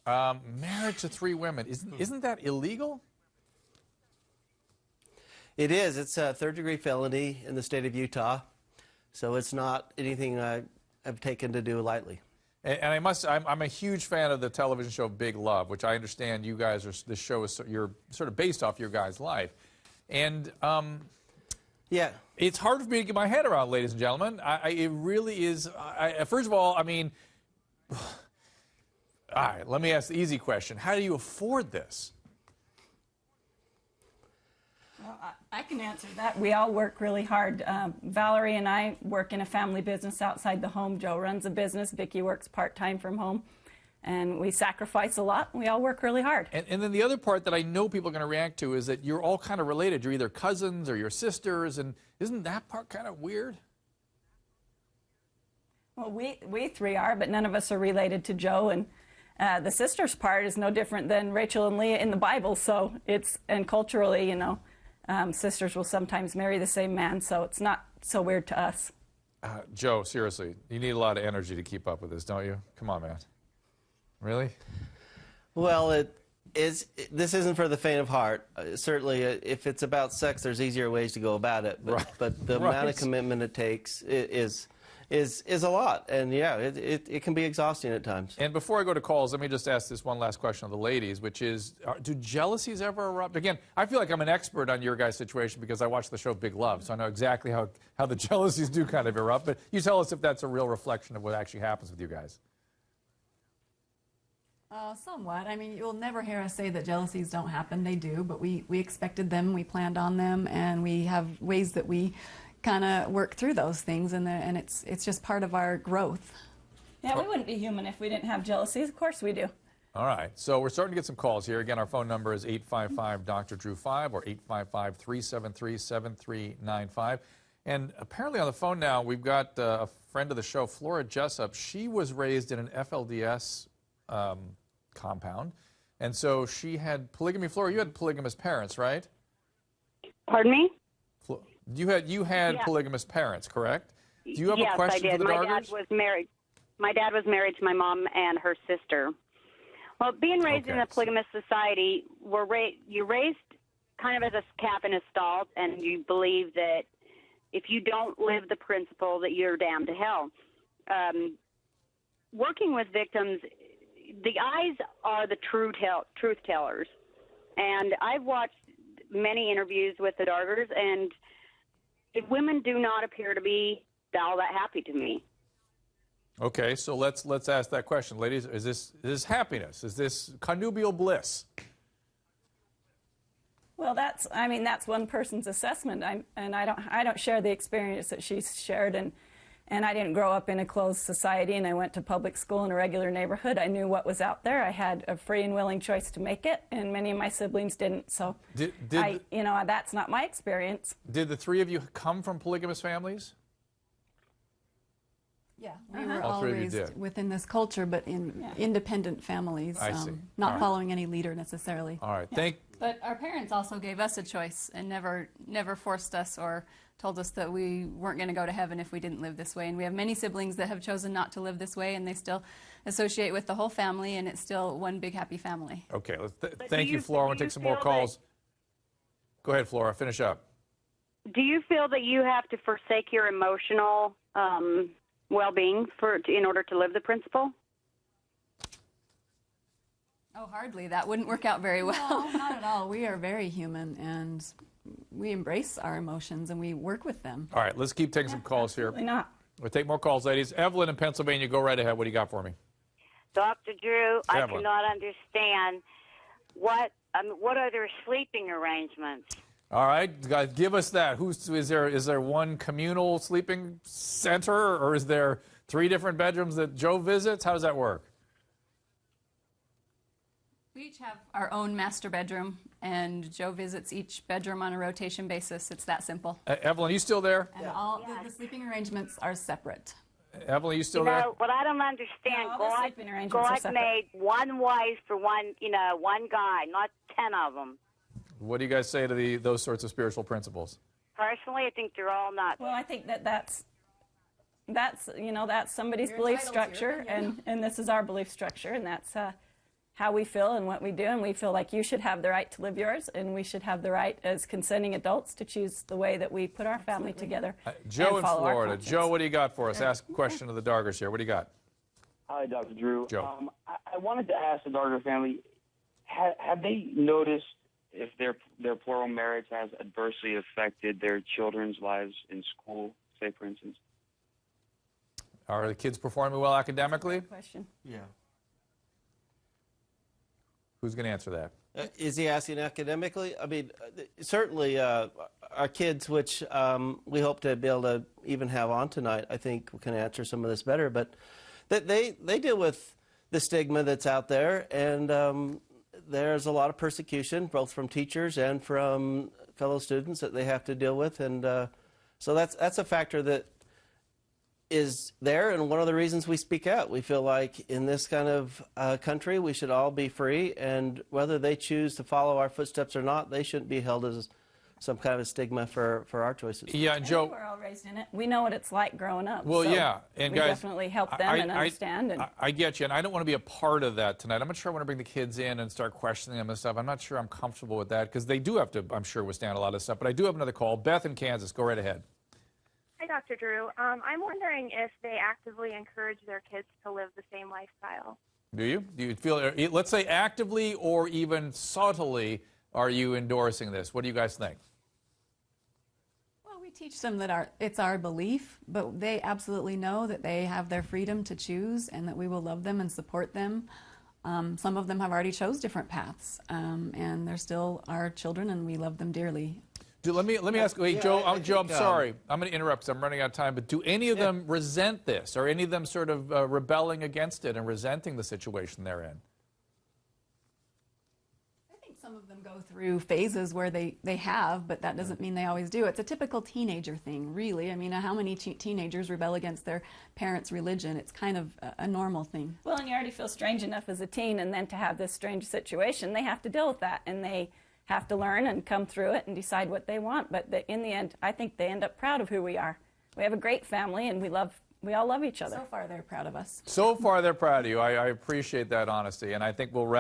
Marriage to 3 women. Isn't that illegal? It is. It's a third-degree felony in the state of Utah, so it's not anything I've taken to do lightly. And I'm a huge fan of the television show Big Love, which I understand you guys are. This show is you're sort of based off your guys' life, and yeah, it's hard for me to get my head around, ladies and gentlemen. It really is. First of all, I mean. All right, let me ask the easy question. How do you afford this? Well, I can answer that. We all work really hard. Valerie and I work in a family business outside the home. Joe runs a business. Vicki works part-time from home. And we sacrifice a lot. We all work really hard. And then the other part that I know people are going to react to is that you're all kind of related. You're either cousins or you're sisters. And isn't that part kind of weird? Well, we 3 are, but none of us are related to Joe. And the sisters part is no different than Rachel and Leah in the Bible. So and culturally, you know, sisters will sometimes marry the same man. So it's not so weird to us. Joe, seriously, you need a lot of energy to keep up with this, don't you? Come on, man. Really? Well, this isn't for the faint of heart. Certainly, if it's about sex, there's easier ways to go about it. But, right. but the amount of commitment it takes is a lot, and yeah, it can be exhausting at times. And before I go to calls, let me just ask this one last question of the ladies, which is, do jealousies ever erupt? Again, I feel like I'm an expert on your guys' situation because I watch the show Big Love, so I know exactly how the jealousies do kind of erupt, but you tell us if that's a real reflection of what actually happens with you guys. Somewhat. I mean, you'll never hear us say that jealousies don't happen. They do, but we expected them, we planned on them, and we have ways that we kind of work through those things, and it's just part of our growth. Yeah, we wouldn't be human if we didn't have jealousies. Of course we do. All right, so we're starting to get some calls here. Again, our phone number is 855-DR-DREW5 or 855-373-7395. And apparently on the phone now, we've got a friend of the show, Flora Jessup. She was raised in an FLDS compound, and so she had polygamy. Flora, you had polygamous parents, right? Pardon me? You had yeah. polygamous parents, correct? Do you have yes, a question I did. for the My Dargers? dad was married. My dad was married to my mom and her sister. Well, being raised in a polygamous society, you're raised kind of as a calf in a stall, and you believe that if you don't live the principle, that you're damned to hell. Working with victims, the eyes are the truth tellers, and I've watched many interviews with the Dargers, and women do not appear to be all that happy to me. Okay, so let's ask that question, ladies. Is this happiness? Is this connubial bliss? Well, that's one person's assessment. I don't share the experience that she's shared, and I didn't grow up in a closed society, and I went to public school in a regular neighborhood. I knew what was out there. I had a free and willing choice to make it, and many of my siblings didn't. So, that's not my experience. Did the 3 of you come from polygamous families? Yeah, we were all raised within this culture, but in independent families, not following any leader necessarily. All right, But our parents also gave us a choice and never forced us or told us that we weren't going to go to heaven if we didn't live this way. And we have many siblings that have chosen not to live this way, and they still associate with the whole family, and it's still one big happy family. Okay, thank you, Flora. I want to take some more calls. Go ahead, Flora. Finish up. Do you feel that you have to forsake your emotional well-being in order to live the principle? Oh, hardly. That wouldn't work out very well. No, not at all. We are very human, and we embrace our emotions, and we work with them. All right, let's keep taking some calls here. Absolutely not. We'll take more calls, ladies. Evelyn in Pennsylvania, go right ahead. What do you got for me? Dr. Drew, Evelyn. I cannot understand what are their sleeping arrangements? All right, guys, give us that. Is there one communal sleeping center, or is there 3 different bedrooms that Joe visits? How does that work? We each have our own master bedroom, and Joe visits each bedroom on a rotation basis. It's that simple. Evelyn, are you still there? And all the sleeping arrangements are separate. Evelyn, are you still there? What I don't understand, No, God made one wife for one guy, not 10 of them. What do you guys say to those sorts of spiritual principles? Personally, I think they're all nuts. Well, I think that's somebody's belief structure, and this is our belief structure, and that's how we feel and what we do, and we feel like you should have the right to live yours, and we should have the right as consenting adults to choose the way that we put our family together. Joe and in follow our Florida. conscience. Joe, what do you got for us? Ask a question of the Dargers here. What do you got? Hi, Dr. Drew. Joe. I wanted to ask the Darger family, have they noticed if their plural marriage has adversely affected their children's lives in school, say, for instance? Are the kids performing well academically? Question. Yeah. Who's going to answer that? Is he asking academically? I mean, certainly our kids, which we hope to be able to even have on tonight, I think can answer some of this better. But they deal with the stigma that's out there, and there's a lot of persecution, both from teachers and from fellow students that they have to deal with. And so that's a factor that is there, and one of the reasons we speak out. We feel like in this kind of country, we should all be free, and whether they choose to follow our footsteps or not, they shouldn't be held as some kind of stigma for our choices. Yeah, Joe. We're all raised in it. We know what it's like growing up. Well, so yeah, and we guys, definitely help them and understand. I get you, and I don't want to be a part of that tonight. I'm not sure I want to bring the kids in and start questioning them and stuff. I'm not sure I'm comfortable with that because they do have to, I'm sure, withstand a lot of stuff. But I do have another call. Beth in Kansas, go right ahead. Hi, Dr. Drew. I'm wondering if they actively encourage their kids to live the same lifestyle. Do you? Do you feel, let's say actively or even subtly, are you endorsing this? What do you guys think? Well, we teach them that it's our belief, but they absolutely know that they have their freedom to choose and that we will love them and support them. Some of them have already chose different paths, and they're still our children, and we love them dearly. Let me ask. Wait, Joe. I'm sorry. I'm going to interrupt because I'm running out of time. But do any of them resent this, or any of them sort of rebelling against it and resenting the situation they're in? I think some of them go through phases where they have, but that doesn't mean they always do. It's a typical teenager thing, really. I mean, how many teenagers rebel against their parents' religion? It's kind of a normal thing. Well, and you already feel strange enough as a teen, and then to have this strange situation, they have to deal with that, and they have to learn and come through it and decide what they want. But in the end, I think they end up proud of who we are. We have a great family, and we all love each other. So far, they're proud of us. So far, they're proud of you. I appreciate that honesty, and I think we'll wrap